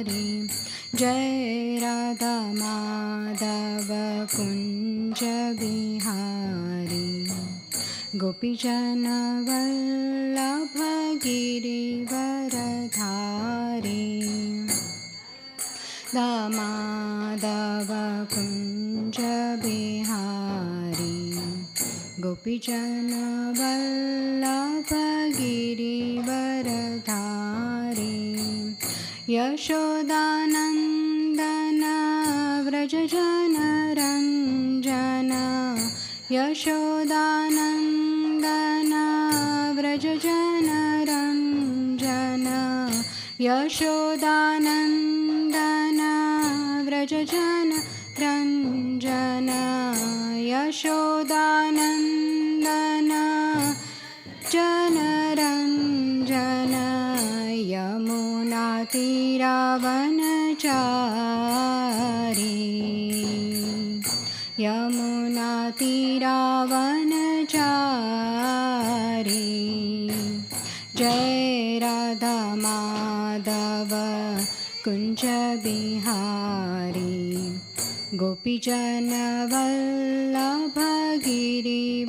जय राधा माधव कुंज बिहारी गोपीजन वल्लभ गिरिवरधारी माधव कुंज बिहारी गोपीजन वल्लभ गिरिवरधारी यशोदानंदन व्रज जन रंजन यशोदानंदन व्रज जन रंजन यशोदानंदन व्रज जन रंजन यशोदानंदन जन रंजन यमुना तीरावनचारी यमुना तीरावनचारी जय राधा माधव कुंज बिहारी गोपीजन वल्लभ गिरिवरधारी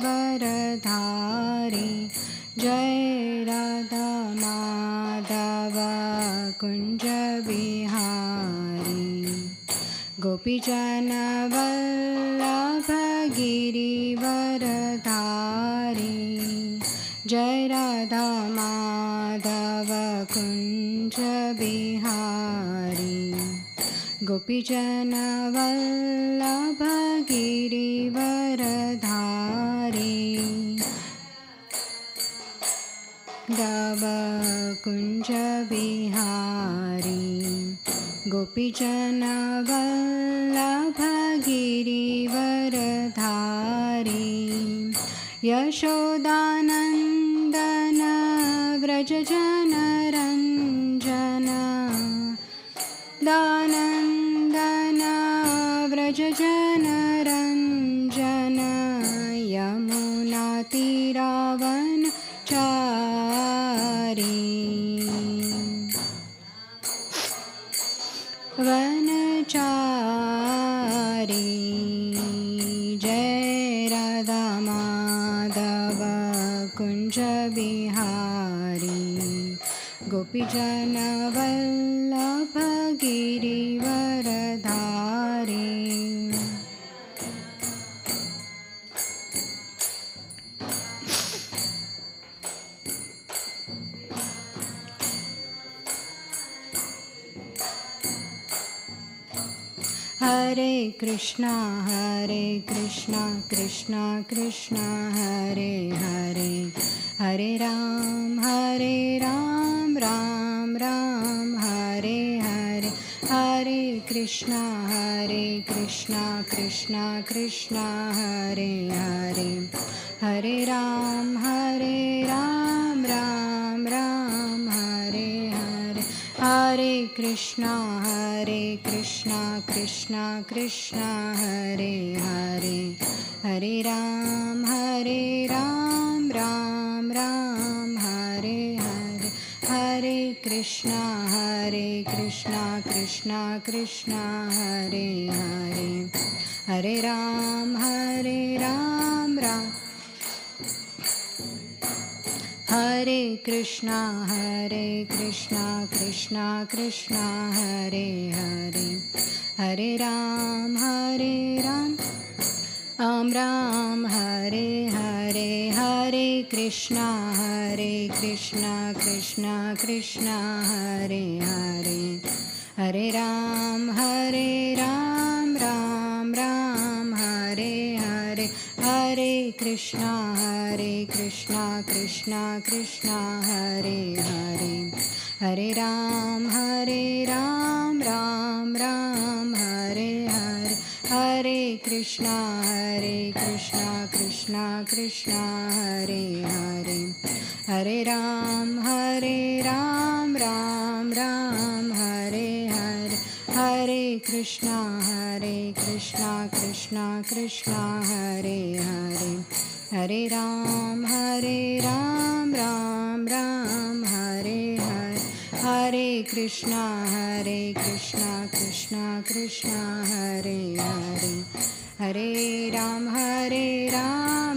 जय राधा माधव कुंज बिहारी गोपीजन वल्लभ गिरिवरधारी जय राधा माधव कुंज बिहारी गोपीजन वल्लभ गिरिवरधारी दव कुंज बिहारी गोपीजन वल्लभ गिरिवरधारी यशोदानंदन व्रज जन रंजन दानंदन व्रज जन रंजन यमुना तीरावनचारी वनचारी जय राधा माधव कुंज बिहारी गोपीजन वल्लभ गिरिवरधारी हरे कृष्णा कृष्णा कृष्णा हरे हरे हरे राम राम राम हरे हरे हरे कृष्णा कृष्णा कृष्णा हरे हरे हरे राम राम राम हरे हरे हरे कृष्णा कृष्णा कृष्णा हरे हरे हरे राम राम राम हरे हरे हरे कृष्णा कृष्णा कृष्णा हरे हरे हरे राम राम हरे Krishna Krishna Krishna Hare Hare Hare Ram Ram Hare Hare Hare Krishna Krishna Krishna Hare Hare Hare Ram Ram Ram Hare Hare Hare Krishna Krishna Krishna Hare Hare Hare Ram Ram Ram Hare Hare Hare Krishna Krishna Krishna Hare Hare Hare Ram Ram Ram Hare Hare Hare Krishna Krishna Krishna Hare Hare Hare Ram Ram Ram Hare Hare Hare Krishna Krishna Krishna Hare Hare Hare Ram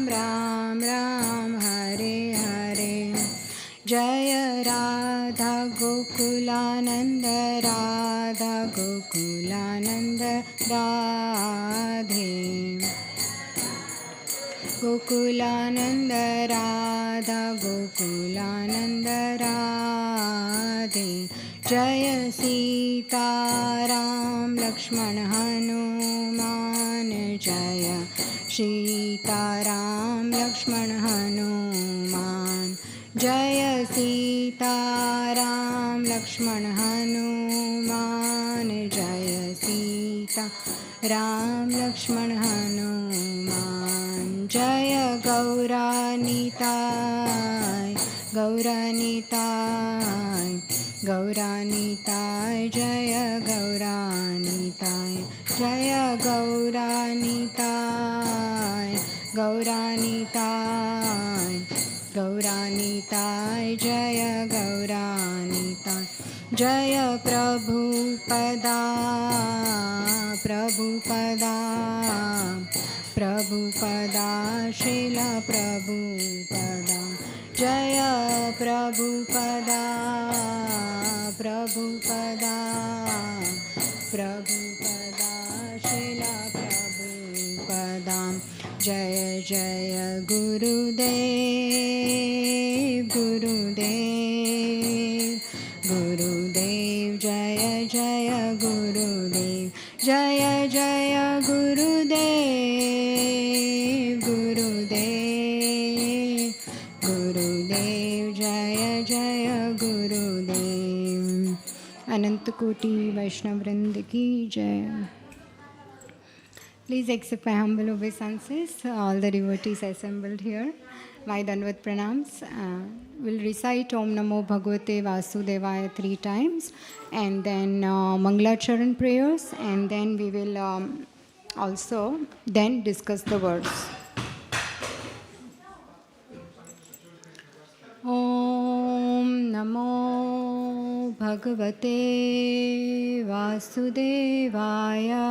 Ram Ram Hare Hare Jaya Radha Gokulananda Radha Gokulananda Radhe Gokulananda Radha Gokulananda Radhe Jaya Sita Ram Lakshman Hanuman Jaya Sita Ram Lakshman Hanuman Jaya Sita Ram Lakshman Hanuman Jaya Sita Ram Lakshman Hanuman Jaya Gauranitai Gauranitai Gauranitai Jaya Gauranitai Jaya Gauranitai Gauranitai Gauranitai Jaya Gauranitai Jaya Prabhupada Prabhupada Prabhupada Srila Prabhupada Jaya Prabhupada Prabhupada Prabhupada Srila Prabhupada Jaya Jaya Gurudev Gurudev Gurudev Jaya Jaya Gurudev Jaya Jaya Gurudev Gurudev Gurudev Jaya Jaya Gurudev Anant Koti Vaishnav Vrind Ki Jai. Please accept my humble obeisances, all the devotees assembled here. My Dandavat Pranams. We'll recite Om Namo Bhagavate Vasudevaya 3 times and then Mangalacharan prayers, and then we will also then discuss the words. Om Namo Bhagavate Vasudevaya.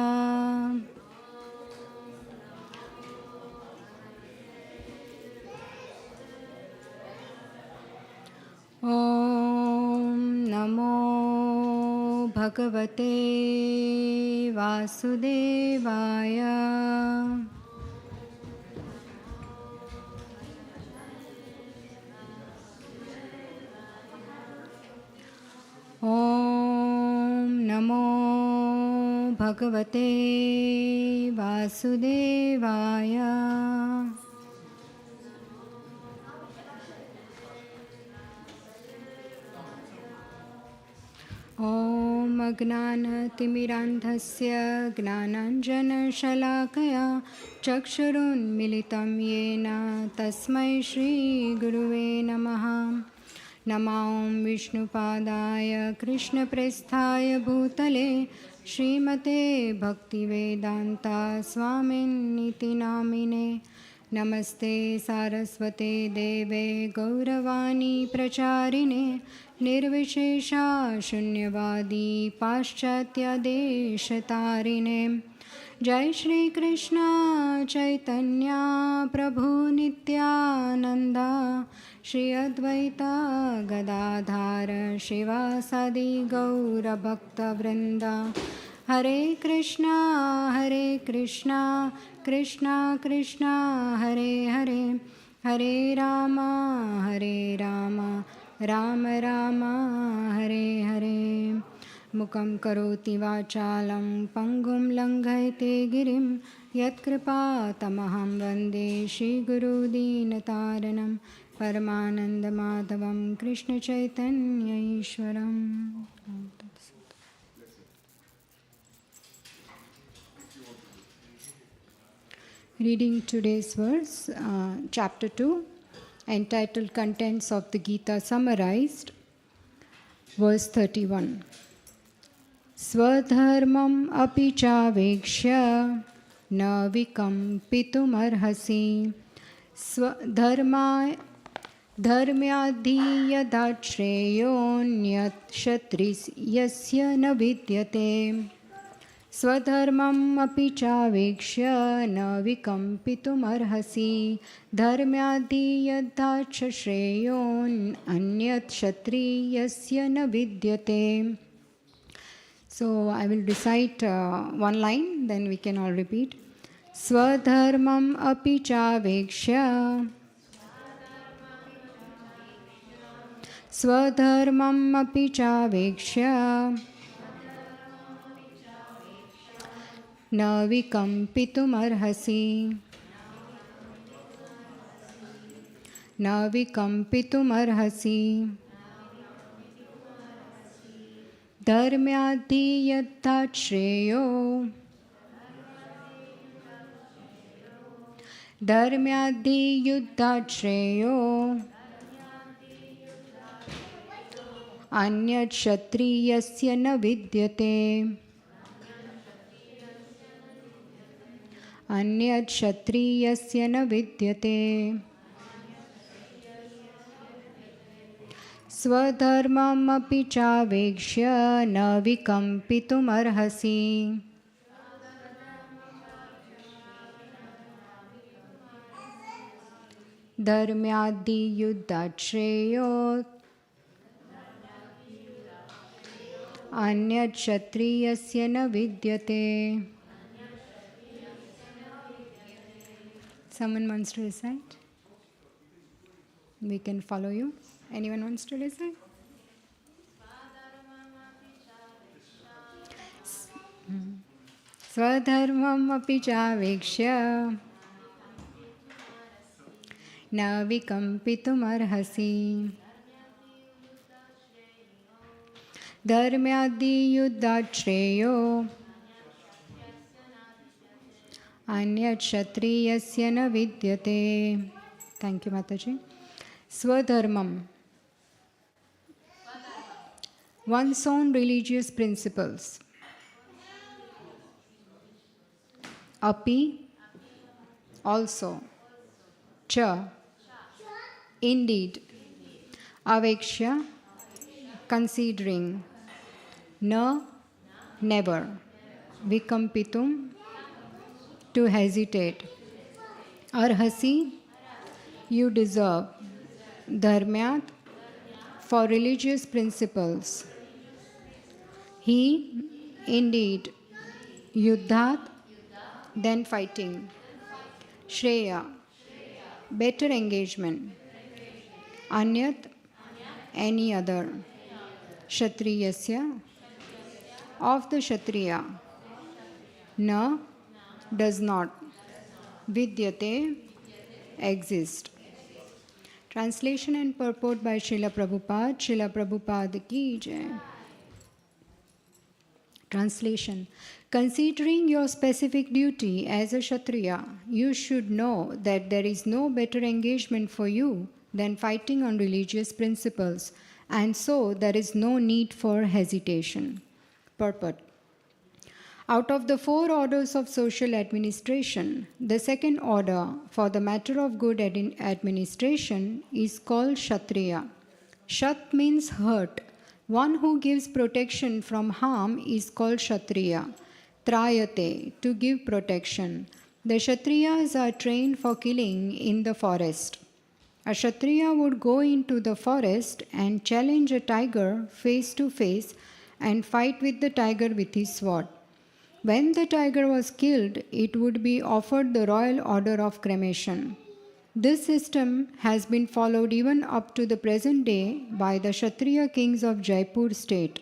Om Namo Bhagavate Vasudevaya. Om Namo Bhagavate Vasudevaya. Om Agnanatimirandhasya Gnananjanashalakaya Chakshurunmilitam Yena Tasmai Shri Guruve Namaha. Namah Vishnupadaya Krishna Presthaya Bhutale Srimate Bhaktivedanta Swaminiti Namine. Namaste Saraswate Deve Gauravani Pracharine Nirvishesha Shunyavadi Paschatya Deshatarine. Jai Shri Krishna Chaitanya Prabhu Nityananda Shri Advaita Gadadhara Shivasadi Gaura Bhakta Vrinda. Hare Krishna Krishna Krishna Hare Hare Hare Rama Rama Rama Hare Hare. Mukam karoti vachalam pangum langhayate girim yatkripa tamaham vande Shri Guru Dinataranam Paramananda Madhavam Krishna Chaitanya Ishwaram. Reading today's verse, chapter 2, entitled Contents of the Gita Summarized, verse 31. Swadharmam api chavekshya na vikampitum arhasi. Swadharma धर्म्याद्धीयदात् श्रेयोऽन्यत् क्षत्रियस्य न विद्यते स्वधर्मम् अपि चावेक्ष्य न विकम्पितुमर्हसि धर्म्याद्धीयदात् श्रेयोऽन्यत् क्षत्रियस्य न विद्यते. So I will recite one line, then we can all repeat. Swadharmam api chavekshya Swadharmam api chavekshya na vikampitum arhasi Na vikampitum arhasi Dharmyaddhiyattat shreyo Dharmyaddhiyattat shreyo Anyat kshatriyasya na vidyate Anyat kshatriyasya na vidyate Swadharmam api chavekshya na vikampitum arhasi Dharmyaddi yuddhat shreyo Anyat kshatriyasya na vidyate. Someone wants to recite? We can follow you. Anyone wants to recite? Swadharmam api chavekshya na vikampitum arhasi Dharmyaddi yuddhat shreyo Anyat kshatriyasya na vidyate. Thank you, Mataji. Swadharmam, one's own religious principles. Api, also. Cha, indeed. Avekshya, considering. Na, never. Vikampitum, to hesitate. Arhasi, you deserve. Dharmyat, for religious principles. He, indeed. Yuddhat, then fighting. Shreya, better engagement. Anyat, any other. Kshatriyasya, of the Kshatriya. Na, does not. Vidyate, exist. Translation and purport by Srila Prabhupada. Srila Prabhupada ki jai. Translation. Considering your specific duty as a Kshatriya, you should know that there is no better engagement for you than fighting on religious principles, and so there is no need for hesitation. Purport. Out of the 4 orders of social administration, the second order for the matter of good administration is called Kshatriya. Shat means hurt. One who gives protection from harm is called Kshatriya. Trayate, to give protection. The Kshatriyas are trained for killing in the forest. A Kshatriya would go into the forest and challenge a tiger face to face and fight with the tiger with his sword. When the tiger was killed, it would be offered the royal order of cremation. This system has been followed even up to the present day by the Kshatriya kings of Jaipur state.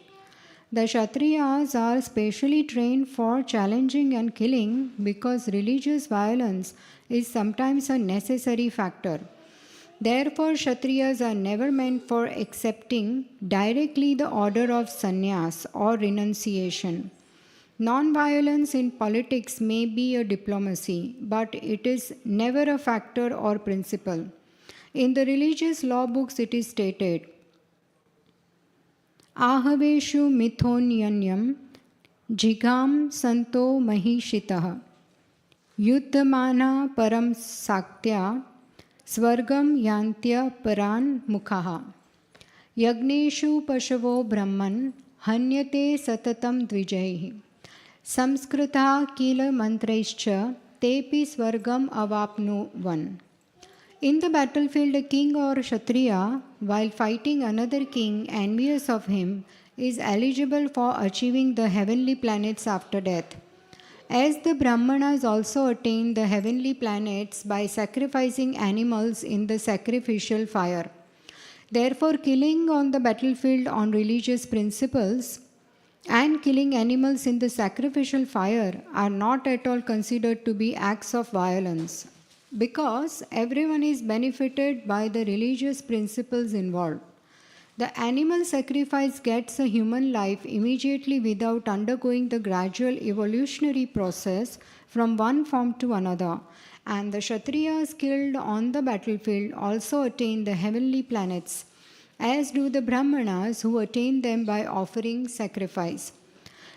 The Kshatriyas are specially trained for challenging and killing because religious violence is sometimes a necessary factor. Therefore, Kshatriyas are never meant for accepting directly the order of sannyas or renunciation. Non-violence in politics may be a diplomacy, but it is never a factor or principle. In the religious law books it is stated, Ahaveshu mithonyanyam jigam santo mahishitah yuddhamana param saktya Swargam yantya paran mukhaha. Yagneshu pashavo brahman hanyate satatam dvijaihi. Samskrita kila mantraischa tepi swargam avapnu one. In the battlefield, a king or kshatriya, while fighting another king envious of him, is eligible for achieving the heavenly planets after death. As the Brahmanas also attain the heavenly planets by sacrificing animals in the sacrificial fire. Therefore, killing on the battlefield on religious principles and killing animals in the sacrificial fire are not at all considered to be acts of violence, because everyone is benefited by the religious principles involved. The animal sacrifice gets a human life immediately without undergoing the gradual evolutionary process from one form to another, and the Kshatriyas killed on the battlefield also attain the heavenly planets, as do the Brahmanas who attain them by offering sacrifice.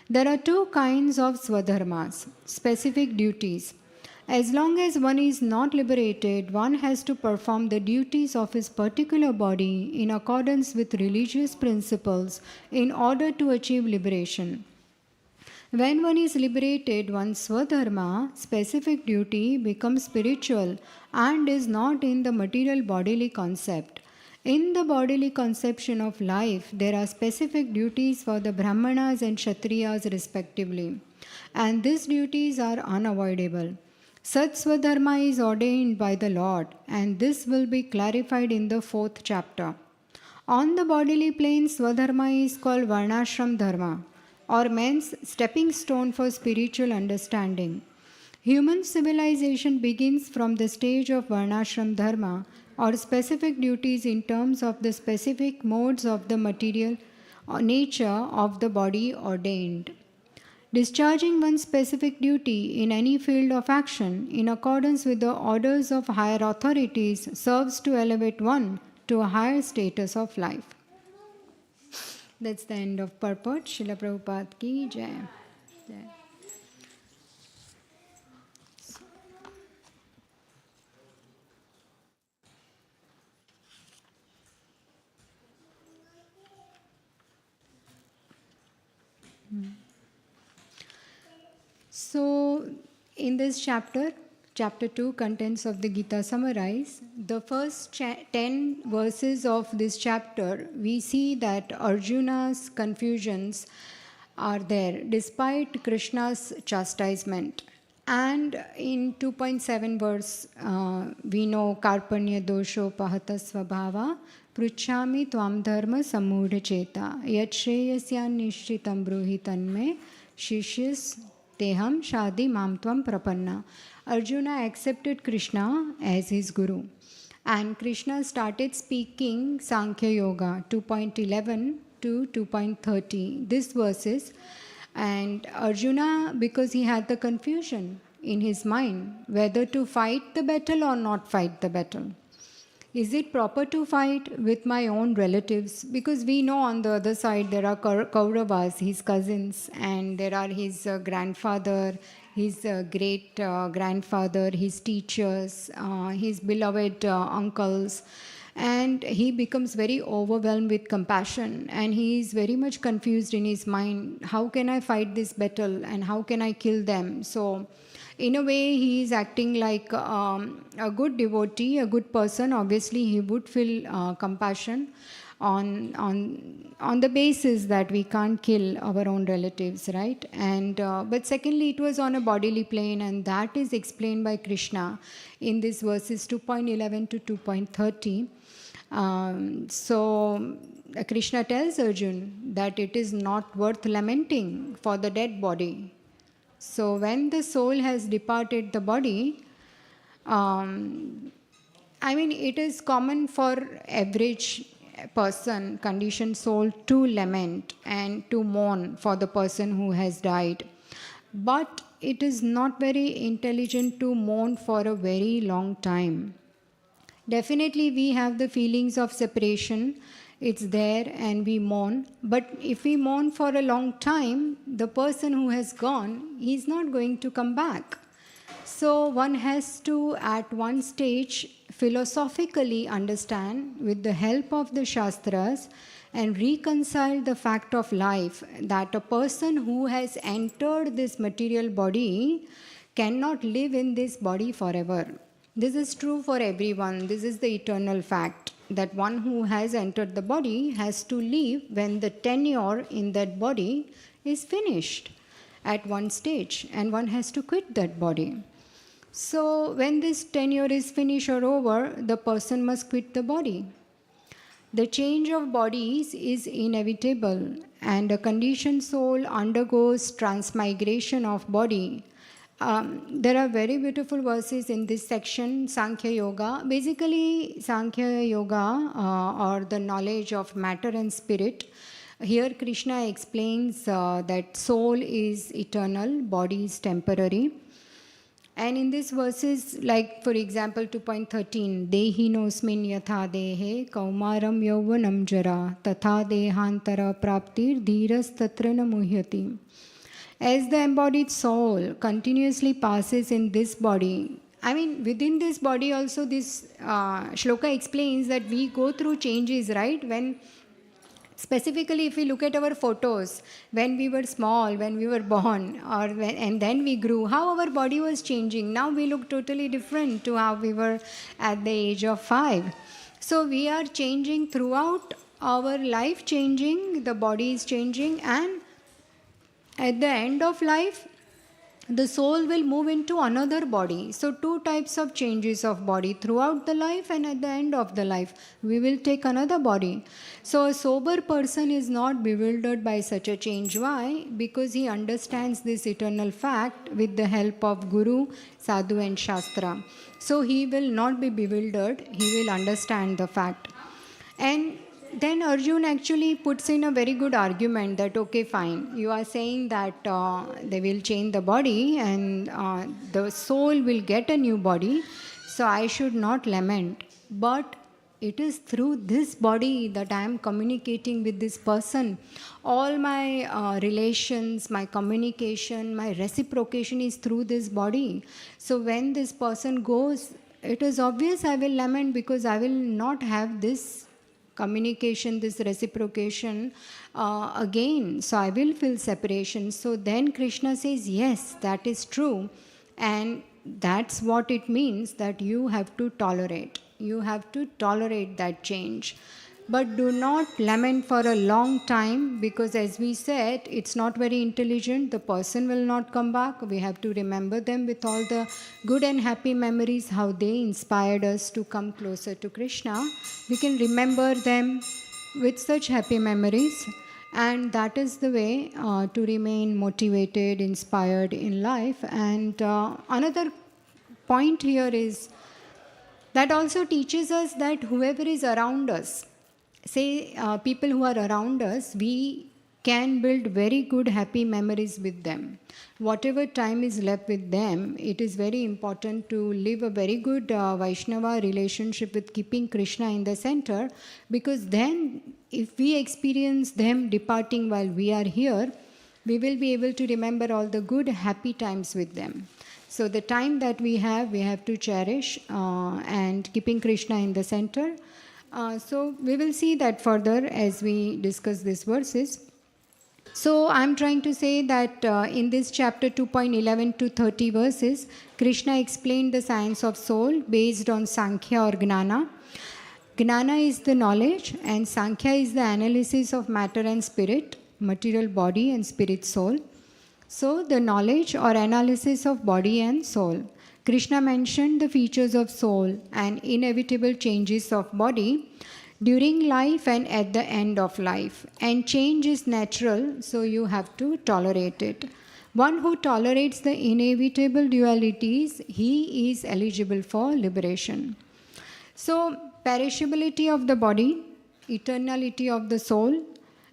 There are two kinds of swadharmas, specific duties. As long as one is not liberated, one has to perform the duties of his particular body in accordance with religious principles in order to achieve liberation. When one is liberated, one's swadharma, specific duty, becomes spiritual and is not in the material bodily concept. In the bodily conception of life, there are specific duties for the Brahmanas and Kshatriyas respectively, and these duties are unavoidable. Such Swadharma is ordained by the Lord, and this will be clarified in the 4th chapter. On the bodily plane, Swadharma is called Varnashram Dharma, or man's stepping stone for spiritual understanding. Human civilization begins from the stage of Varnashram Dharma, or specific duties in terms of the specific modes of the material or nature of the body ordained. Discharging one's specific duty in any field of action in accordance with the orders of higher authorities serves to elevate one to a higher status of life. That's the end of purport. Srila Prabhupada ki jai. Jai. So, in this chapter 2, contents of the Gita summarize. The first 10 verses of this chapter, we see that Arjuna's confusions are there despite Krishna's chastisement. And in 2.7 verse, we know Karpanya dosho pahata svabhava pruchhami tvam dharma samudha cheta yat shreyasya nishchitam bruhi tanme shishyas teham shadi mam tvam prapanna. Arjuna accepted Krishna as his guru. And Krishna started speaking Sankhya Yoga 2.11 to 2.30, these verses. And Arjuna, because he had the confusion in his mind whether to fight the battle or not fight the battle. Is it proper to fight with my own relatives? Because we know on the other side there are Kauravas, his cousins, and there are his grandfather, his great grandfather, his teachers, his beloved uncles. And he becomes very overwhelmed with compassion, and he is very much confused in his mind. How can I fight this battle and how can I kill them? So in a way, he is acting like a good devotee, a good person. Obviously, he would feel compassion on the basis that we can't kill our own relatives, right? And but secondly, it was on a bodily plane, and that is explained by Krishna in these verses 2.11 to 2.30. So Krishna tells Arjuna that it is not worth lamenting for the dead body. So when the soul has departed the body, it is common for average person, conditioned soul, to lament and to mourn for the person who has died. But it is not very intelligent to mourn for a very long time. Definitely we have the feelings of separation. It's there and we mourn. But if we mourn for a long time, the person who has gone, he's not going to come back. So one has to, at one stage, philosophically understand with the help of the Shastras and reconcile the fact of life that a person who has entered this material body cannot live in this body forever. This is true for everyone. This is the eternal fact that one who has entered the body has to leave when the tenure in that body is finished at one stage, and one has to quit that body. So when this tenure is finished or over, the person must quit the body. The change of bodies is inevitable, and a conditioned soul undergoes transmigration of body. There are very beautiful verses in this section, Sankhya Yoga. Basically, Sankhya Yoga, or the knowledge of matter and spirit. Here Krishna explains that soul is eternal, body is temporary. And in these verses, like for example 2.13, Dehinosmin yatha dehe kaumaram yauvanam jara tatha dehantara praptir dhiras tatra na muhyati. As the embodied soul continuously passes in this body, I mean within this body also this shloka explains that we go through changes, right? When specifically, if we look at our photos, when we were small, when we were born, and then we grew, how our body was changing. Now we look totally different to how we were at the age of 5. So we are changing throughout our life, changing, the body is changing, and at the end of life, the soul will move into another body. So 2 types of changes of body throughout the life, and at the end of the life we will take another body. So a sober person is not bewildered by such a change. Why? Because he understands this eternal fact with the help of Guru, Sadhu and Shastra. So he will not be bewildered, he will understand the fact. And then Arjun actually puts in a very good argument that, okay, fine, you are saying that they will change the body and the soul will get a new body, so I should not lament. But it is through this body that I am communicating with this person. All my relations, my communication, my reciprocation is through this body. So when this person goes, it is obvious I will lament because I will not have this communication, this reciprocation again. So I will feel separation. So then Krishna says, yes, that is true. And that's what it means, that you have to tolerate. You have to tolerate that change. But do not lament for a long time, because as we said, it's not very intelligent. The person will not come back. We have to remember them with all the good and happy memories, how they inspired us to come closer to Krishna. We can remember them with such happy memories. And that is the way to remain motivated, inspired in life. And another point here is that also teaches us that whoever is around us, say people who are around us, we can build very good happy memories with them. Whatever time is left with them, it is very important to live a very good Vaishnava relationship with keeping Krishna in the center, because then if we experience them departing while we are here, we will be able to remember all the good happy times with them. So the time that we have to cherish and keeping Krishna in the center. So we will see that further as we discuss these verses. So I'm trying to say that in this chapter 2.11 to 30 verses, Krishna explained the science of soul based on Sankhya or Gnana. Gnana is the knowledge and Sankhya is the analysis of matter and spirit, material body and spirit soul. So the knowledge or analysis of body and soul. Krishna mentioned the features of soul and inevitable changes of body during life and at the end of life. And change is natural, so you have to tolerate it. One who tolerates the inevitable dualities, he is eligible for liberation. So, perishability of the body, eternality of the soul,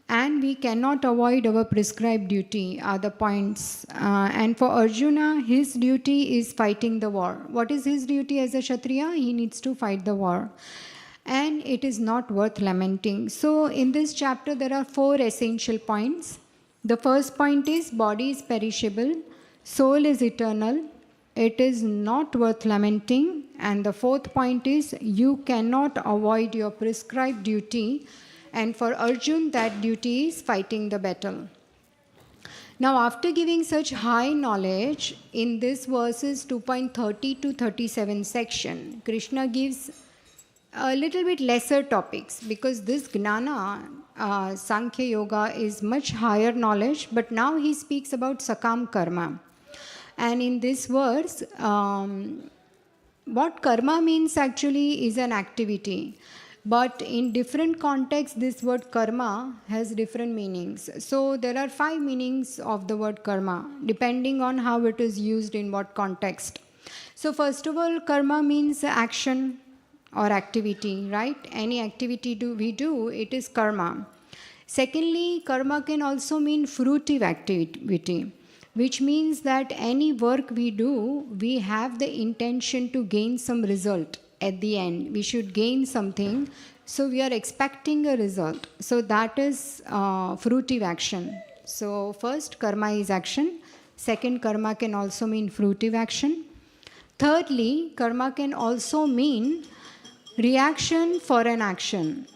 and we cannot avoid our prescribed duty are the points. And for Arjuna, his duty is fighting the war. What is his duty as a Kshatriya? He needs to fight the war. And it is not worth lamenting. So in this chapter, there are 4 essential points. The first point is body is perishable, soul is eternal, it is not worth lamenting. And the fourth point is, you cannot avoid your prescribed duty. And for Arjun, that duty is fighting the battle. Now, after giving such high knowledge, in this verses 2.30 to 37 section, Krishna gives a little bit lesser topics, because this Gnana, Sankhya Yoga, is much higher knowledge, but now he speaks about Sakam Karma. And in this verse, what karma means actually is an activity. But in different contexts, this word karma has different meanings. So there are 5 meanings of the word karma, depending on how it is used in what context. So first of all, karma means action or activity, right? Any activity we do, it is karma. Secondly, karma can also mean fruitive activity, which means that any work we do, we have the intention to gain some result. At the end, we should gain something, so we are expecting a result. So that is fruitive action. So first, karma is action. Second, karma can also mean fruitive action. Thirdly, karma can also mean reaction for an action.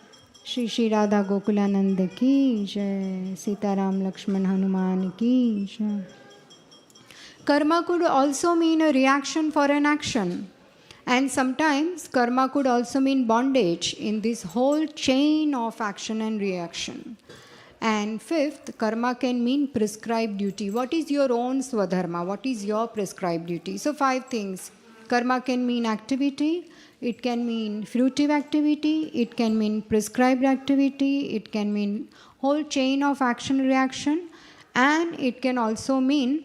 Shri Shri Radha Gokulananda ki jai, Sitaram Lakshman Hanuman ki jai. Karma could also mean a reaction for an action. And sometimes karma could also mean bondage in this whole chain of action and reaction. And fifth, karma can mean prescribed duty. What is your own swadharma? What is your prescribed duty? So 5 things. Karma can mean activity, it can mean fruitive activity, it can mean prescribed activity, it can mean whole chain of action reaction, and it can also mean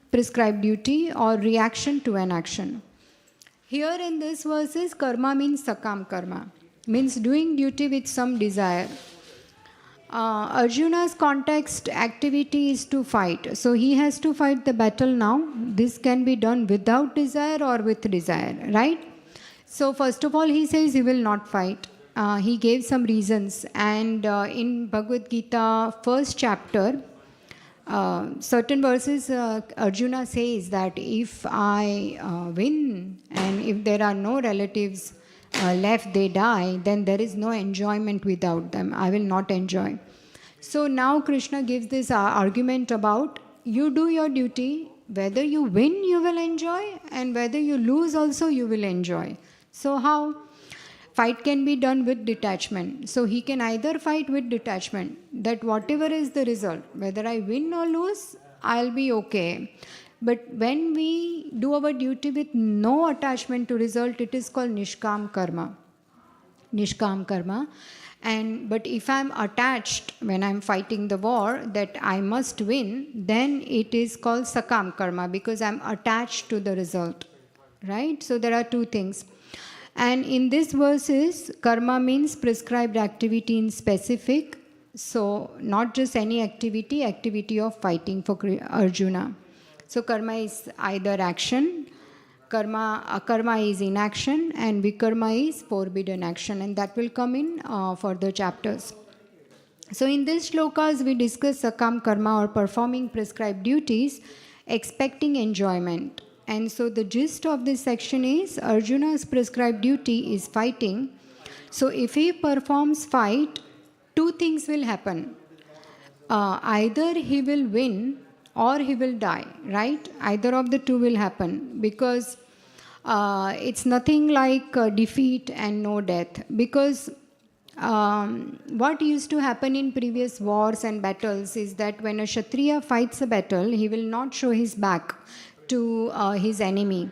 prescribed duty or reaction to an action. Here in this verses, karma means sakam karma, means doing duty with some desire. Arjuna's context activity is to fight. So he has to fight the battle now. This can be done without desire or with desire, right? So first of all, he says he will not fight. He gave some reasons. And in Bhagavad Gita, first chapter, certain verses, Arjuna says that if I win and if there are no relatives left, they die, then there is no enjoyment without them. I will not enjoy. So now Krishna gives this argument about you do your duty, whether you win you will enjoy, and whether you lose also you will enjoy. So how? Fight can be done with detachment. So he can either fight with detachment, that whatever is the result, whether I win or lose, I'll be okay. But when we do our duty with no attachment to result, it is called Nishkam Karma. Nishkam Karma. But if I'm attached when I'm fighting the war that I must win, then it is called Sakam Karma, because I'm attached to the result. Right? So there are 2 things. And in this verses, karma means prescribed activity in specific. So not just any activity, activity of fighting for Arjuna. So karma is either action, karma is inaction, and vikarma is forbidden action. And that will come in further chapters. So in these shlokas, we discuss sakam karma, or performing prescribed duties, expecting enjoyment. And so the gist of this section is Arjuna's prescribed duty is fighting. So if he performs fight, 2 things will happen. Either he will win or he will die, right? Either of the 2 will happen, because it's nothing like defeat and no death. Because what used to happen in previous wars and battles is that when a Kshatriya fights a battle, he will not show his back to his enemy.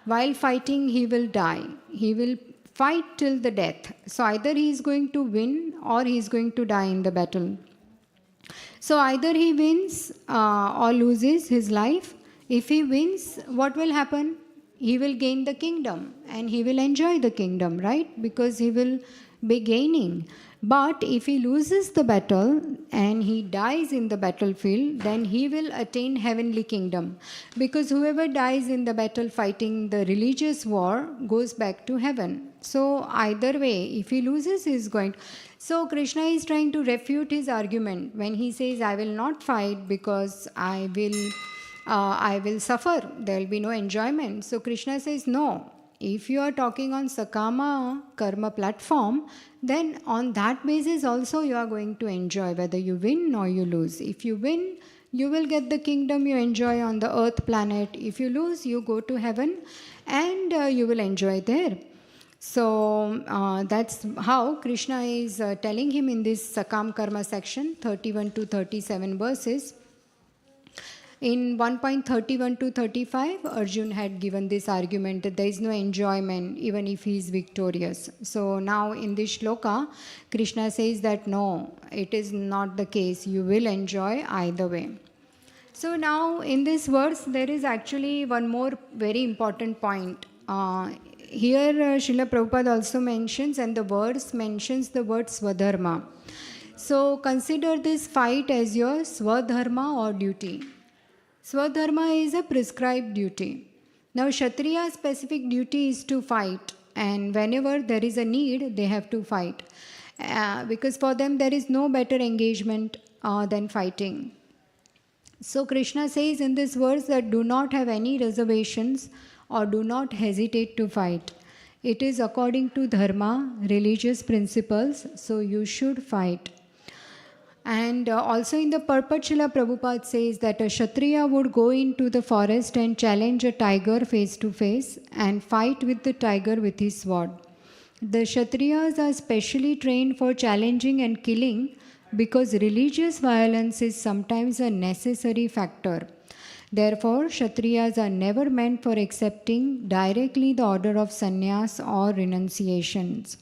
While fighting, he will die. He will fight till the death. So either he is going to win or he is going to die in the battle. So either he wins or loses his life. If he wins, what will happen? He will gain the kingdom and he will enjoy the kingdom, right? Because he will be gaining. But if he loses the battle and he dies in the battlefield, then he will attain heavenly kingdom. Because whoever dies in the battle fighting the religious war goes back to heaven. So either way, if he loses, he is going. So Krishna is trying to refute his argument when he says, I will not fight because I will I will suffer. There will be no enjoyment. So Krishna says, no. If you are talking on Sakama Karma platform, then on that basis also you are going to enjoy whether you win or you lose. If you win, you will get the kingdom you enjoy on the earth planet. If you lose, you go to heaven and you will enjoy there. So that's how Krishna is telling him in this Sakam Karma section, 31 to 37 verses. In 1.31 to 35, Arjun had given this argument that there is no enjoyment even if he is victorious. So now in this shloka, Krishna says that no, it is not the case. You will enjoy either way. So now in this verse, there is actually one more very important point. Here Srila Prabhupada also mentions, and the verse mentions the word Swadharma. So consider this fight as your Swadharma or duty. Swadharma is a prescribed duty. Now Kshatriya's specific duty is to fight, and whenever there is a need, they have to fight. Because for them there is no better engagement than fighting. So Krishna says in this verse that do not have any reservations or do not hesitate to fight. It is according to dharma, religious principles, so you should fight. And also in the purport, Srila Prabhupada says that a Kshatriya would go into the forest and challenge a tiger face to face and fight with the tiger with his sword. The Kshatriyas are specially trained for challenging and killing because religious violence is sometimes a necessary factor. Therefore, Kshatriyas are never meant for accepting directly the order of sannyas or renunciations.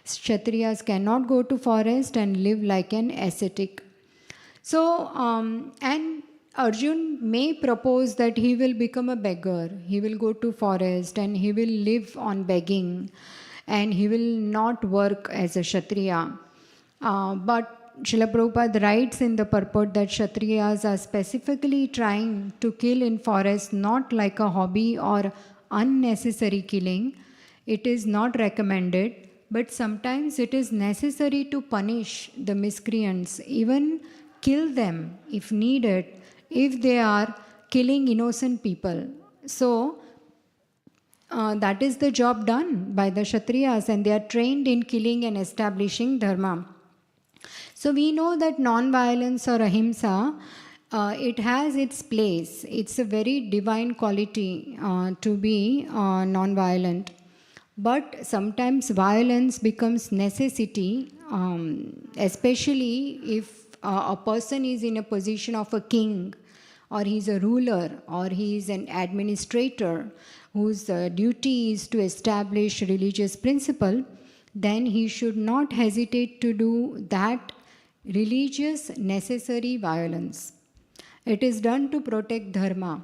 Kshatriyas cannot go to forest and live like an ascetic. So, and Arjun may propose that he will become a beggar. He will go to forest and he will live on begging and he will not work as a Kshatriya. But Srila Prabhupada writes in the purport that Kshatriyas are specifically trying to kill in forest not like a hobby or unnecessary killing. It is not recommended. But sometimes it is necessary to punish the miscreants, even kill them if needed, if they are killing innocent people. So, that is the job done by the Kshatriyas, and they are trained in killing and establishing dharma. So, we know that non-violence or ahimsa, it has its place. It's a very divine quality to be non-violent. But sometimes violence becomes necessity, especially if a person is in a position of a king, or he is a ruler, or he is an administrator whose duty is to establish religious principle. Then he should not hesitate to do that religious necessary violence. It is done to protect dharma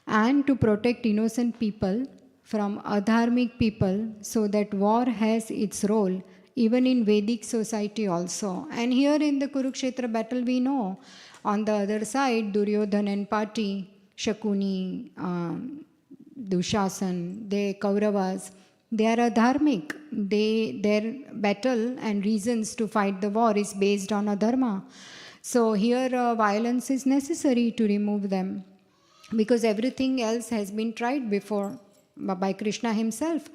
and to protect innocent people from adharmic people, so that war has its role even in Vedic society also. And here in the Kurukshetra battle we know on the other side Duryodhana and party, Shakuni, Dushasan, the Kauravas, they are adharmic. Their battle and reasons to fight the war is based on adharma. So here violence is necessary to remove them, because everything else has been tried before by Krishna himself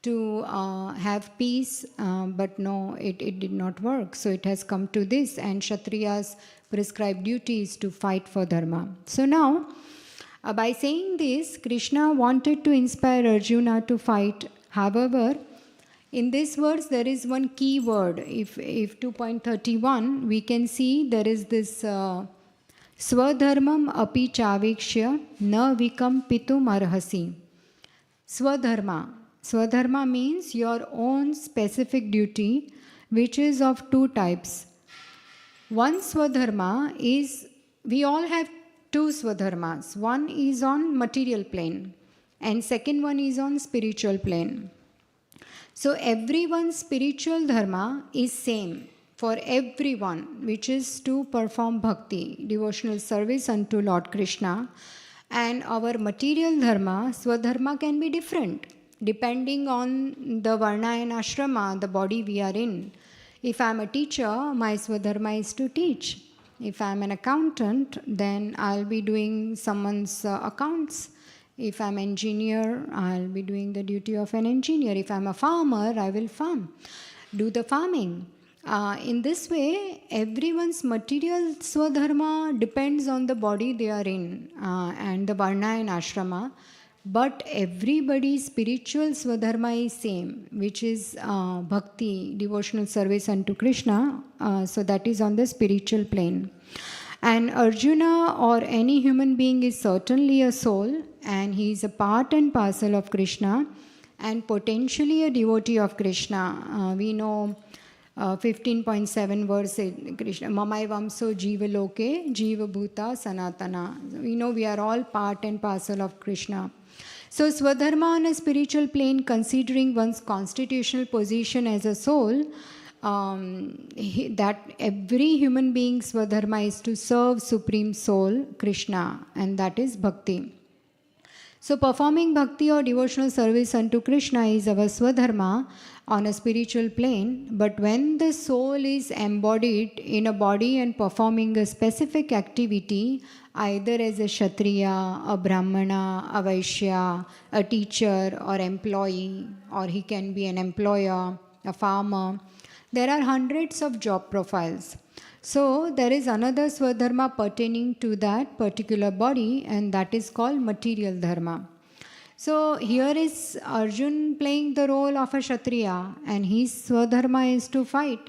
to have peace, but no, it did not work. So it has come to this, and Kshatriya's prescribed duty is to fight for dharma. So now, by saying this, Krishna wanted to inspire Arjuna to fight. However, in this verse there is one key word. If 2.31, we can see there is this Swadharmam api chavikshya na vikampitum arhasi. Swadharma. Swadharma means your own specific duty, which is of two types. One Swadharma is, we all have two Swadharmas. One is on material plane and second one is on spiritual plane. So everyone's spiritual dharma is same for everyone, which is to perform bhakti, devotional service unto Lord Krishna. And our material dharma, Swadharma, can be different depending on the varna and ashrama, the body we are in. If I am a teacher, my Swadharma is to teach. If I'm an accountant, then I'll be doing someone's accounts. If I'm an engineer, I'll be doing the duty of an engineer. If I'm a farmer, I will do the farming. In this way, everyone's material swadharma depends on the body they are in and the varna and ashrama. But everybody's spiritual swadharma is same, which is bhakti, devotional service unto Krishna. So that is on the spiritual plane. And Arjuna or any human being is certainly a soul, and he is a part and parcel of Krishna and potentially a devotee of Krishna. We know 15.7 verse Krishna, Mamai Vamso Jiva Loke, Jiva Bhuta Sanatana. We know we are all part and parcel of Krishna. So Swadharma on a spiritual plane, considering one's constitutional position as a soul, that every human being's Swadharma is to serve Supreme Soul, Krishna, and that is Bhakti. So performing Bhakti or devotional service unto Krishna is our Swadharma on a spiritual plane, but when the soul is embodied in a body and performing a specific activity, either as a Kshatriya, a Brahmana, a Vaishya, a teacher or employee, or he can be an employer, a farmer, there are hundreds of job profiles. So there is another Swadharma pertaining to that particular body, and that is called material dharma. So here is Arjun playing the role of a Kshatriya, and his Swadharma is to fight.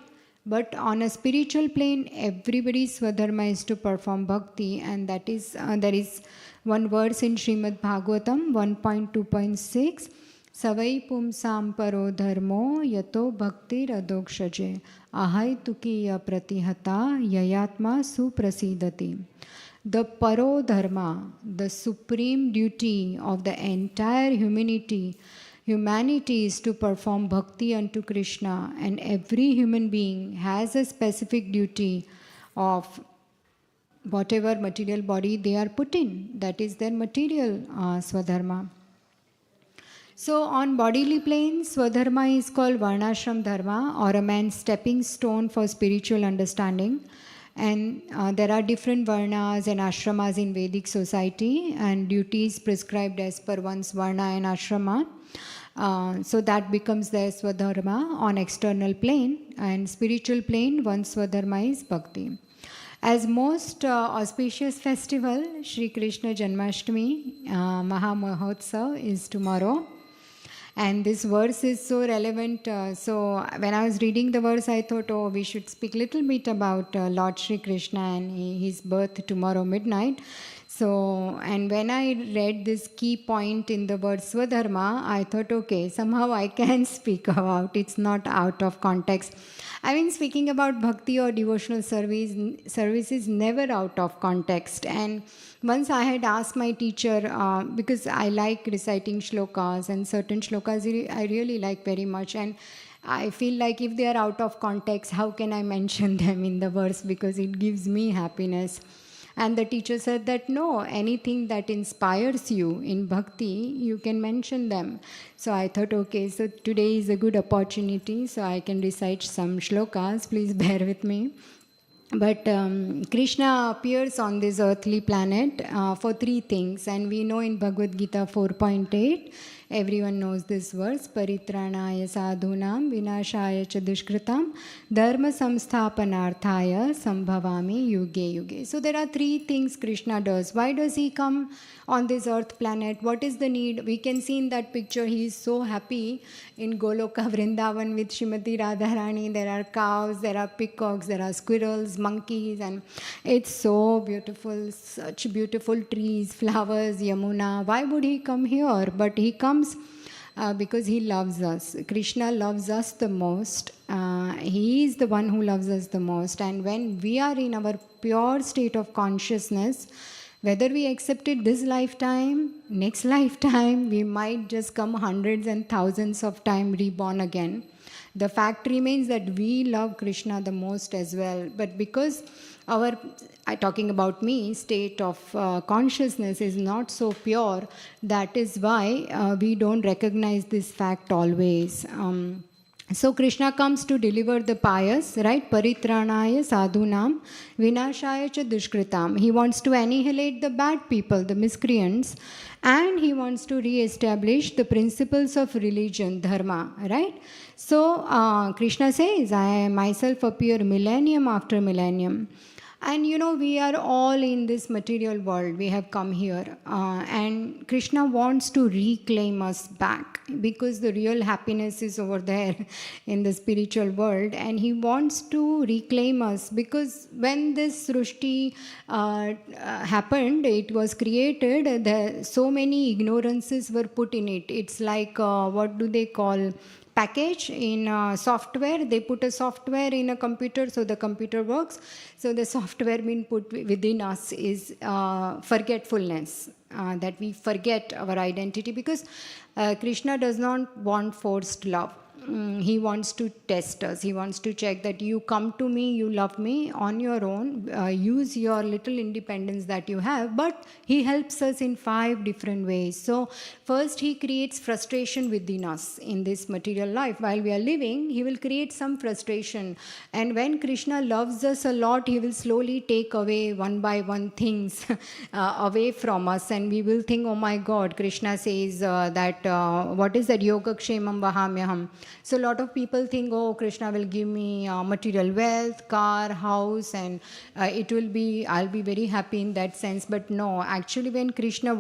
But on a spiritual plane, everybody's Swadharma is to perform bhakti, and that is there is one verse in Srimad Bhagavatam 1.2.6. Savai pumsam paro dharmo yato bhakti radokshaje ahai tukiya pratihata yayatma suprasidati. The paro dharma, the supreme duty of the entire humanity is to perform bhakti unto Krishna, and every human being has a specific duty of whatever material body they are put in. That is their material swadharma. So on bodily plane, swadharma is called varnashram dharma, or a man's stepping stone for spiritual understanding. And there are different varnas and ashramas in Vedic society, and duties prescribed as per one's varna and ashrama. So that becomes their swadharma on external plane, and spiritual plane, one's swadharma is bhakti. As most auspicious festival, Shri Krishna Janmashtami Maha Mahotsav is tomorrow. And this verse is so relevant. So when I was reading the verse, I thought, oh, we should speak a little bit about Lord Shri Krishna and his birth tomorrow midnight. So, and when I read this key point in the word Swadharma, I thought, okay, somehow I can speak about it's not out of context. I mean, speaking about bhakti or devotional service is never out of context. And once I had asked my teacher, because I like reciting shlokas, and certain shlokas I really like very much, and I feel like if they are out of context, how can I mention them in the verse, because it gives me happiness. And the teacher said that no, anything that inspires you in bhakti, you can mention them. So I thought, okay, so today is a good opportunity, so I can recite some shlokas. Please bear with me. But Krishna appears on this earthly planet for three things. And we know in Bhagavad Gita 4.8, everyone knows this verse, Paritranaya sadhunam vinashaya cha dushkritam dharma samsthapanarthaya sambhavami yuge yuge. So there are three things Krishna does. Why does he come on this earth planet? What is the need? We can see in that picture he is so happy in Goloka Vrindavan with Srimati Radharani. There are cows, there are peacocks, there are squirrels, monkeys, and it's so beautiful, such beautiful trees, flowers, Yamuna. Why would he come here? But he comes because he loves us. Krishna loves us the most. He is the one who loves us the most. And when we are in our pure state of consciousness, whether we accept it this lifetime, next lifetime, we might just come hundreds and thousands of times reborn again. The fact remains that we love Krishna the most as well. But because our, talking about me, state of consciousness is not so pure, that is why we don't recognize this fact always. So Krishna comes to deliver the pious, right? Paritranaya sadhunam, vinashaya cha dushkritam. He wants to annihilate the bad people, the miscreants, and he wants to re-establish the principles of religion, dharma, right? So Krishna says, I myself appear millennium after millennium. And we are all in this material world. We have come here. And Krishna wants to reclaim us back because the real happiness is over there in the spiritual world. And he wants to reclaim us because when this Srushti happened, it was created, so many ignorances were put in it. It's like, what do they call? Package in software. They put a software in a computer so the computer works. So the software being put within us is forgetfulness, that we forget our identity because Krishna does not want forced love. He wants to test us. He wants to check that you come to me, you love me on your own, use your little independence that you have, but he helps us in 5 different ways. So first he creates frustration within us in this material life. While we are living, he will create some frustration. And when Krishna loves us a lot, he will slowly take away one by one things away from us. And we will think, oh my God, Krishna says that, what is that? Yogakshemam vahamyaham. So a lot of people think, oh, Krishna will give me material wealth, car, house, and I'll be very happy in that sense. But no, actually when Krishna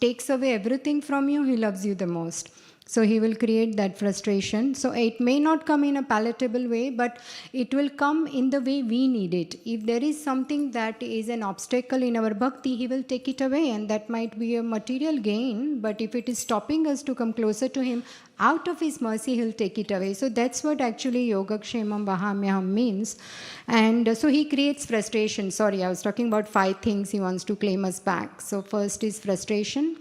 takes away everything from you, he loves you the most. So he will create that frustration. So it may not come in a palatable way, but it will come in the way we need it. If there is something that is an obstacle in our bhakti, he will take it away, and that might be a material gain. But if it is stopping us to come closer to him, out of his mercy, he'll take it away. So that's what actually Yogakshemam Vahamyaham means. And so he creates frustration. Sorry, I was talking about 5 things he wants to claim us back. So first is frustration.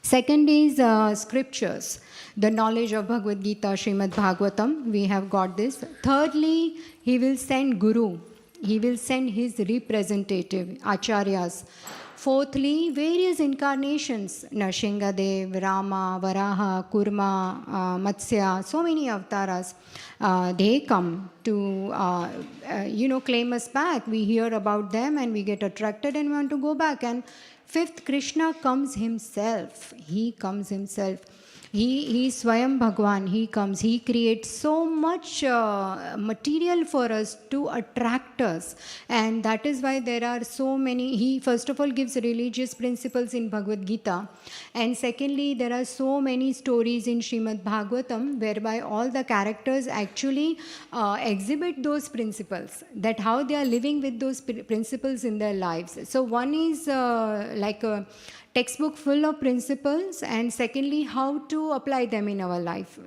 Second is scriptures, the knowledge of Bhagavad Gita, Srimad Bhagavatam. We have got this. Thirdly, he will send Guru. He will send his representative, Acharyas. Fourthly, various incarnations, Narshingadev, Rama, Varaha, Kurma, Matsya, so many avatars, they come to, claim us back. We hear about them and we get attracted and we want to go back. And fifth, Krishna comes himself. He comes himself. He Swayam Bhagwan, he comes, he creates so much material for us to attract us. And that is why there are so many, he first of all gives religious principles in Bhagavad Gita. And secondly, there are so many stories in Srimad Bhagavatam whereby all the characters actually exhibit those principles, that how they are living with those principles in their lives. So one is like a textbook full of principles, and secondly, how to apply them in our life.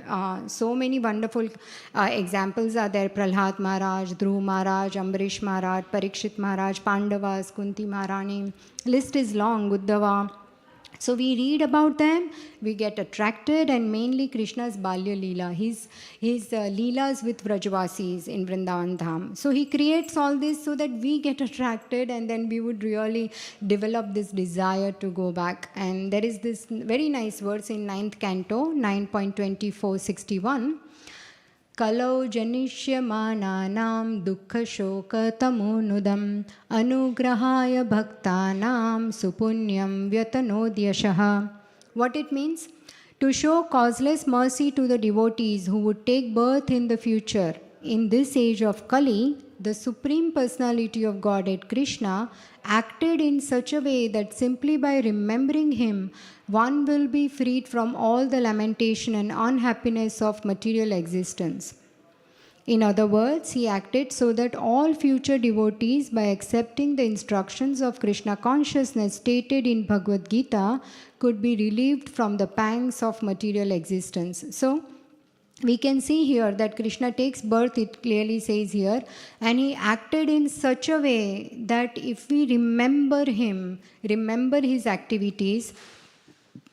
So many wonderful examples are there. Prahlad Maharaj, Dhruv Maharaj, Ambarish Maharaj, Parikshit Maharaj, Pandavas, Kunti Maharani. List is long, Uddhava. So we read about them, we get attracted, and mainly Krishna's Balya Leela, his Leelas with Vrajavasis in Vrindavan Dham. So he creates all this so that we get attracted, and then we would really develop this desire to go back. And there is this very nice verse in 9th canto, 9.2461. Kalau janishyamānānām dukkha-shoka-tamonudam anugrahaya bhaktānām supunyam vyatanodyashah. What it means? To show causeless mercy to the devotees who would take birth in the future. In this age of Kali, the Supreme Personality of Godhead Krishna acted in such a way that simply by remembering him, one will be freed from all the lamentation and unhappiness of material existence. In other words, he acted so that all future devotees, by accepting the instructions of Krishna consciousness stated in Bhagavad Gita, could be relieved from the pangs of material existence. So, we can see here that Krishna takes birth, it clearly says here, and he acted in such a way that if we remember him, remember his activities,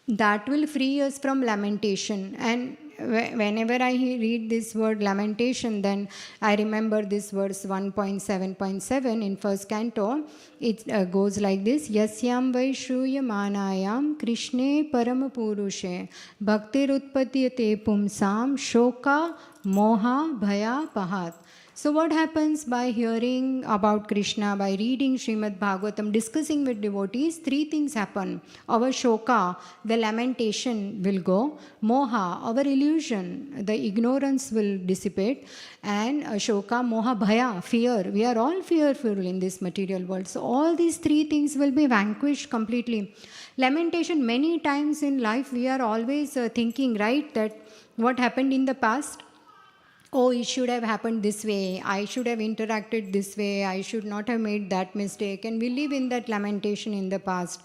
that will free us from lamentation. And whenever I read this word lamentation, then I remember this verse 1.7.7 in first canto. It goes like this: Yasyam vai shruya manayam Krishne param purushe bhaktir utpatyate pumsam shoka moha bhaya pahat. So what happens by hearing about Krishna, by reading Srimad Bhagavatam, discussing with devotees, three things happen. Our shoka, the lamentation will go. Moha, our illusion, the ignorance will dissipate. And shoka, moha, bhaya, fear. We are all fearful in this material world. So all these three things will be vanquished completely. Lamentation, many times in life we are always thinking, right, that what happened in the past, oh, it should have happened this way, I should have interacted this way, I should not have made that mistake. And we live in that lamentation in the past.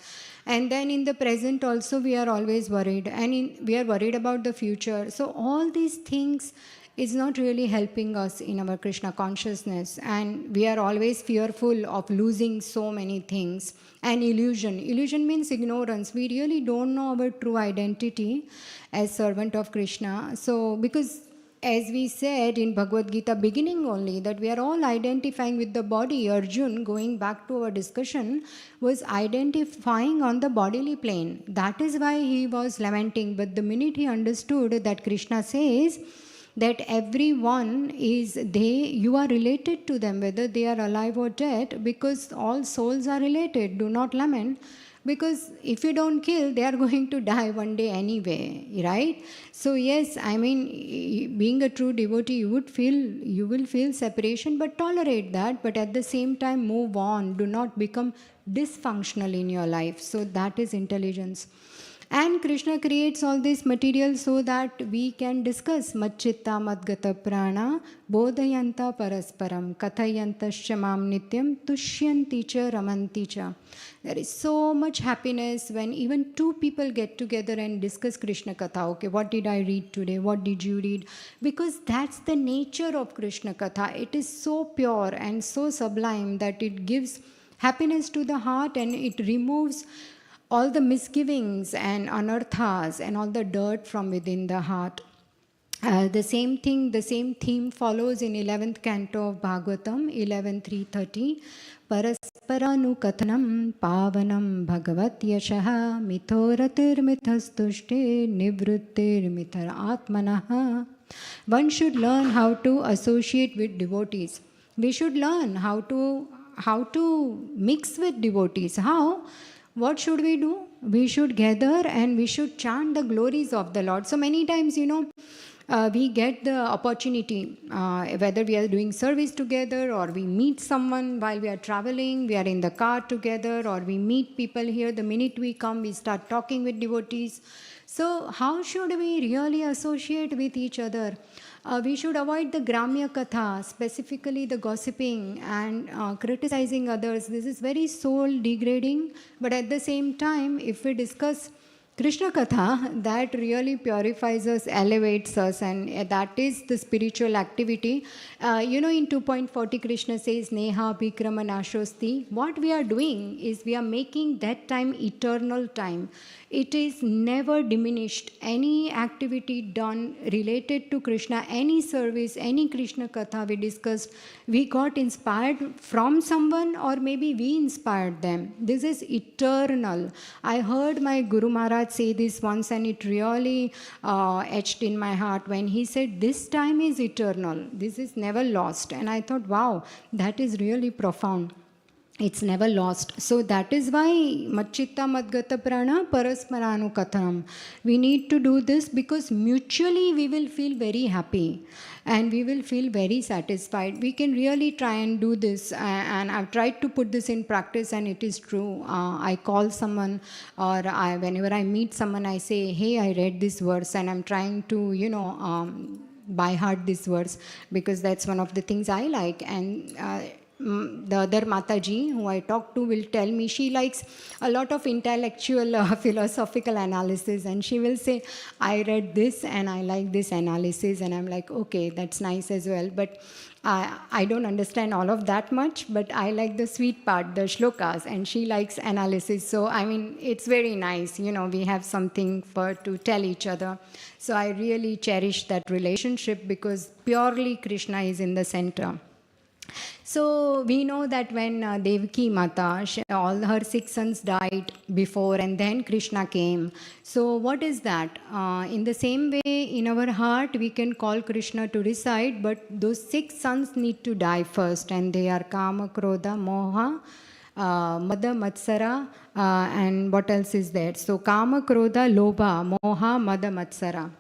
And then in the present also we are always worried. And we are worried about the future. So all these things is not really helping us in our Krishna consciousness. And we are always fearful of losing so many things. And illusion. Illusion means ignorance. We really don't know our true identity as servant of Krishna. So because as we said in Bhagavad Gita beginning only, that we are all identifying with the body. Arjun, going back to our discussion, was identifying on the bodily plane. That is why he was lamenting. But the minute he understood that Krishna says that everyone is you are related to them, whether they are alive or dead, because all souls are related. Do not lament. Because if you don't kill, they are going to die one day anyway, right? So yes, I mean, being a true devotee, you will feel separation, but tolerate that. But at the same time, move on. Do not become dysfunctional in your life. So that is intelligence. And Krishna creates all this material so that we can discuss Madchitta Madgata Prana Bodhayanta Parasparam Kathayantascha Mam Nityam Tushyanti Cha Ramanti Cha. There is so much happiness when even two people get together and discuss Krishna Katha. Okay, what did I read today? What did you read? Because that's the nature of Krishna Katha. It is so pure and so sublime that it gives happiness to the heart and it removes all the misgivings and anarthas and all the dirt from within the heart. The same theme follows in 11th canto of Bhagavatam, 11.3.30. Parasparanu kathanam pavanam bhagavat yashaha mithoratir mithastushte nivrittir mithar atmanaha. One should learn how to associate with devotees. We should learn how to mix with devotees. How? What should we do? We should gather and we should chant the glories of the Lord. So many times, we get the opportunity, whether we are doing service together or we meet someone while we are traveling, we are in the car together, or we meet people here. The minute we come, we start talking with devotees. So how should we really associate with each other? We should avoid the Gramya Katha, specifically the gossiping and criticizing others. This is very soul degrading. But at the same time, if we discuss Krishna Katha, that really purifies us, elevates us, and that is the spiritual activity. In 2.40, Krishna says, Neha Bhikrama Nashosti. What we are doing is we are making that time eternal time. It is never diminished. Any activity done related to Krishna, any service, any Krishna Katha we discussed, we got inspired from someone or maybe we inspired them. This is eternal. I heard my Guru Maharaj say this once and it really etched in my heart when he said, this time is eternal. This is never lost. And I thought, wow, that is really profound. It's never lost. So that is why Madchitta Madgata Prana Parasmaranu Kathanam. We need to do this because mutually we will feel very happy and we will feel very satisfied. We can really try and do this, and I've tried to put this in practice and it is true. I call someone or whenever I meet someone, I say, hey, I read this verse and I'm trying to, by heart this verse because that's one of the things I like. And the other Mataji who I talk to will tell me she likes a lot of intellectual philosophical analysis, and she will say, I read this and I like this analysis, and I'm like, okay, that's nice as well, but I don't understand all of that much, but I like the sweet part, the shlokas, and she likes analysis. So, I mean, it's very nice. We have something to tell each other. So I really cherish that relationship because purely Krishna is in the center. So we know that when Devaki Mata, all her 6 sons died before and then Krishna came. So what is that? In the same way, in our heart, we can call Krishna to reside, but those 6 sons need to die first, and they are Kama, Krodha, Moha, Mada, Matsara, and what else is there? So Kama, Krodha, Lobha, Moha, Mada, Matsara.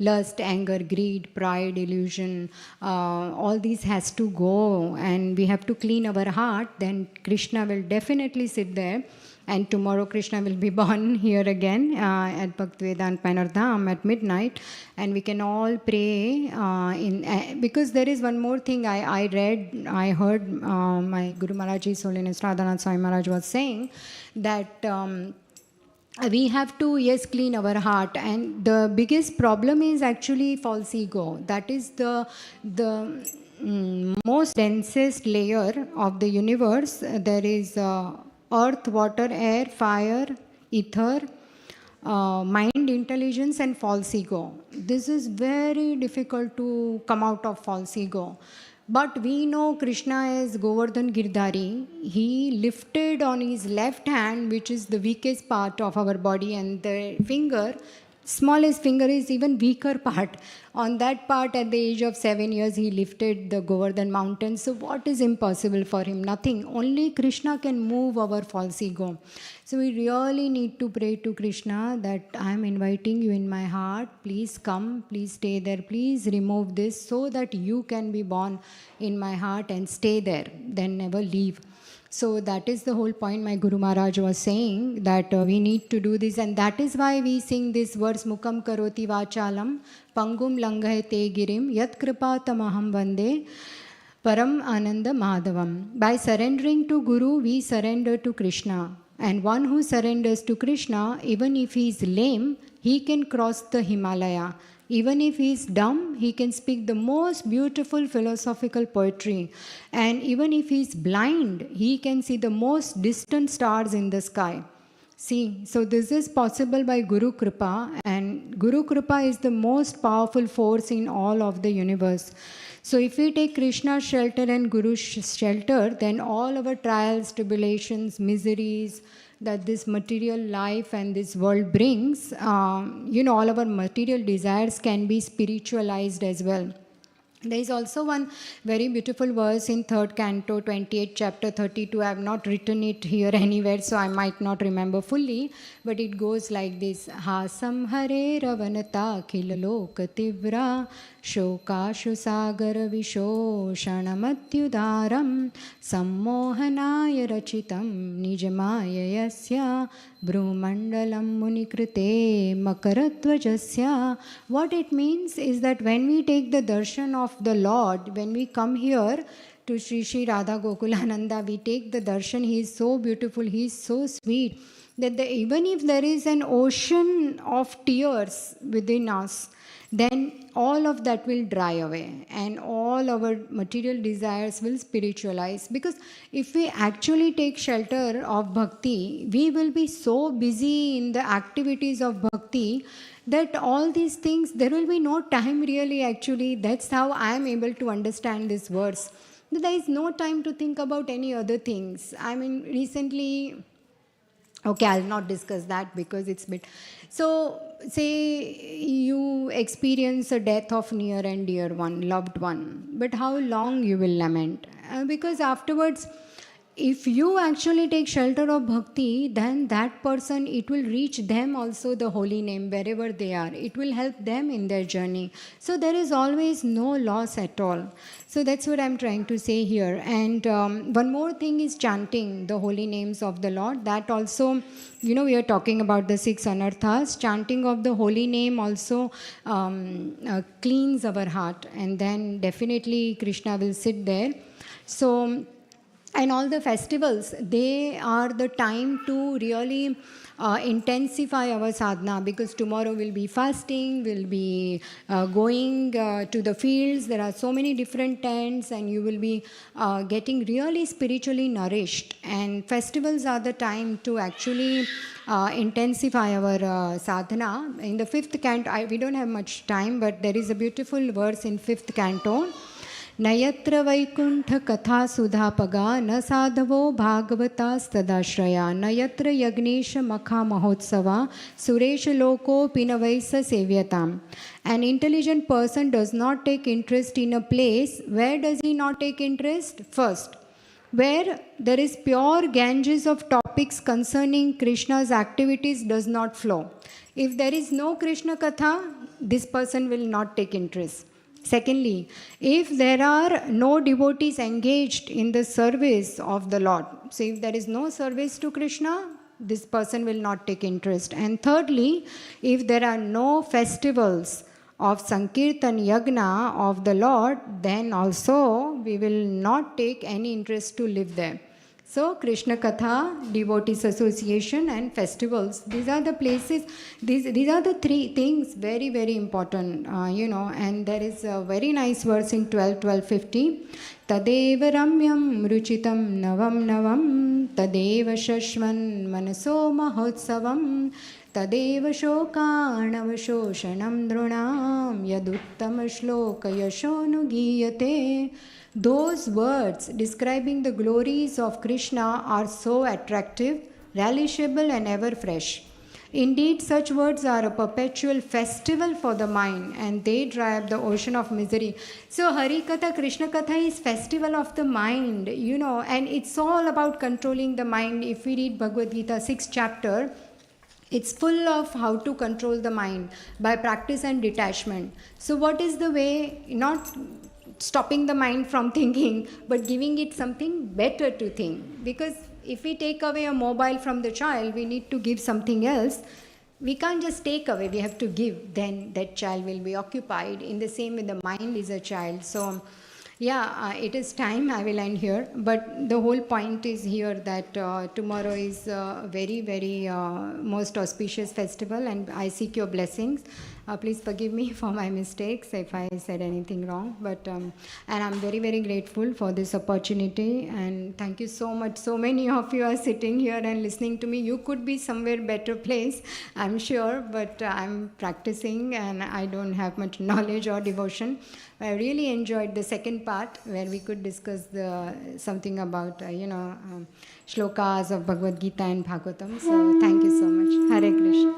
Lust, anger, greed, pride, illusion, all these has to go, and we have to clean our heart. Then Krishna will definitely sit there, and tomorrow Krishna will be born here again at Bhaktivedanta Manor Dham at midnight, and we can all pray because there is one more thing I heard my Guru Maharaji, His Holiness Radhanath Swami Maharaj was saying that we have to, yes, clean our heart, and the biggest problem is actually false ego. That is the most densest layer of the universe. There is earth, water, air, fire, ether, mind, intelligence, and false ego. This is very difficult to come out of false ego. But we know Krishna is Govardhan Girdhari. He lifted on his left hand, which is the weakest part of our body, and the finger, smallest finger, is even weaker part. On that part, at the age of 7 years, he lifted the Govardhan mountain. So what is impossible for him? Nothing. Only Krishna can move our false ego. So we really need to pray to Krishna that I am inviting you in my heart. Please come, please stay there. Please remove this so that you can be born in my heart and stay there, then never leave. So that is the whole point my Guru Maharaj was saying, that we need to do this, and that is why we sing this verse, Mukam karoti vachalam, pangum langhayate girim, yat kripa tamaham vande, param ananda madhavam. By surrendering to Guru, we surrender to Krishna. And one who surrenders to Krishna, even if he is lame, he can cross the Himalaya. Even if he is dumb, he can speak the most beautiful philosophical poetry. And even if he is blind, he can see the most distant stars in the sky. See, so this is possible by Guru Kripa, and Guru Kripa is the most powerful force in all of the universe. So if we take Krishna's shelter and Guru's shelter, then all our trials, tribulations, miseries that this material life and this world brings, all our material desires can be spiritualized as well. There is also one very beautiful verse in 3rd Canto, 28th chapter, 32. I have not written it here anywhere, so I might not remember fully, but it goes like this. Hasam hare ravanata khilaloka tivra shokashu sagar vishoshanamatyudaram sammohanaya rachitam nijamaya yasya Brumandalam Munikrite Makaratvajasya. What it means is that when we take the darshan of the Lord, when we come here to Sri Sri Radha Gokulananda, we take the darshan. He is so beautiful, he is so sweet, that even if there is an ocean of tears within us, then all of that will dry away and all our material desires will spiritualize. Because if we actually take shelter of bhakti, we will be so busy in the activities of bhakti that all these things, there will be no time really actually. That's how I am able to understand this verse. There is no time to think about any other things. I mean, recently, okay, I'll not discuss that because it's a bit. So, say you experience a death of near and dear one, loved one, but how long you will lament? Because afterwards, if you actually take shelter of bhakti, then that person, it will reach them also the holy name wherever they are. It will help them in their journey. So there is always no loss at all. So that's what I'm trying to say here. And one more thing is chanting the holy names of the Lord. That also, we are talking about the 6 anarthas. Chanting of the holy name also cleans our heart. And then definitely Krishna will sit there. So And all the festivals, they are the time to really intensify our sadhana, because tomorrow we'll be fasting, we'll be going to the fields. There are so many different tents, and you will be getting really spiritually nourished. And festivals are the time to actually intensify our sadhana. In the fifth canto, we don't have much time, but there is a beautiful verse in fifth canto. नयत्र Vaikuntha कथा सुधा पगा न साधवो भागवता तदाश्रया नयत्र यज्ञेश मखा महोत्सवा सुरेश लोको पिनवैस सेव्यताम. An intelligent person does not take interest in a place. Where does he not take interest? First, where there is pure Ganges of topics concerning Krishna's activities does not flow. If there is no Krishna Katha, this person will not take interest. Secondly, if there are no devotees engaged in the service of the Lord, so if there is no service to Krishna, this person will not take interest. And thirdly, if there are no festivals of Sankirtan Yagna of the Lord, then also we will not take any interest to live there. So, Krishna Katha, Devotees Association and festivals, these are the places, these are the three things, very, very important, and there is a very nice verse in 12:50. Tadeva ramyam ruchitam navam navam, tadeva shashvan manaso mahotsavam, tadeva shokanavashoshanam drunam, yaduttama shloka yashonugiyate. Those words describing the glories of Krishna are so attractive, relishable and ever fresh. Indeed, such words are a perpetual festival for the mind, and they dry up the ocean of misery. So Hari Katha, Krishna Katha is festival of the mind, and it's all about controlling the mind. If we read Bhagavad Gita 6th chapter, it's full of how to control the mind by practice and detachment. So what is the way? Not stopping the mind from thinking, but giving it something better to think. Because if we take away a mobile from the child, we need to give something else. We can't just take away, we have to give. Then that child will be occupied. In the same way, the mind is a child. So it is time. I will end here. But the whole point is here that tomorrow is a very, very most auspicious festival, and I seek your blessings. Please forgive me for my mistakes if I said anything wrong. But and I'm very, very grateful for this opportunity. And thank you so much. So many of you are sitting here and listening to me. You could be somewhere better place, I'm sure. But I'm practicing and I don't have much knowledge or devotion. I really enjoyed the second part where we could discuss something about, shlokas of Bhagavad Gita and Bhagavatam. So thank you so much. Hare Krishna.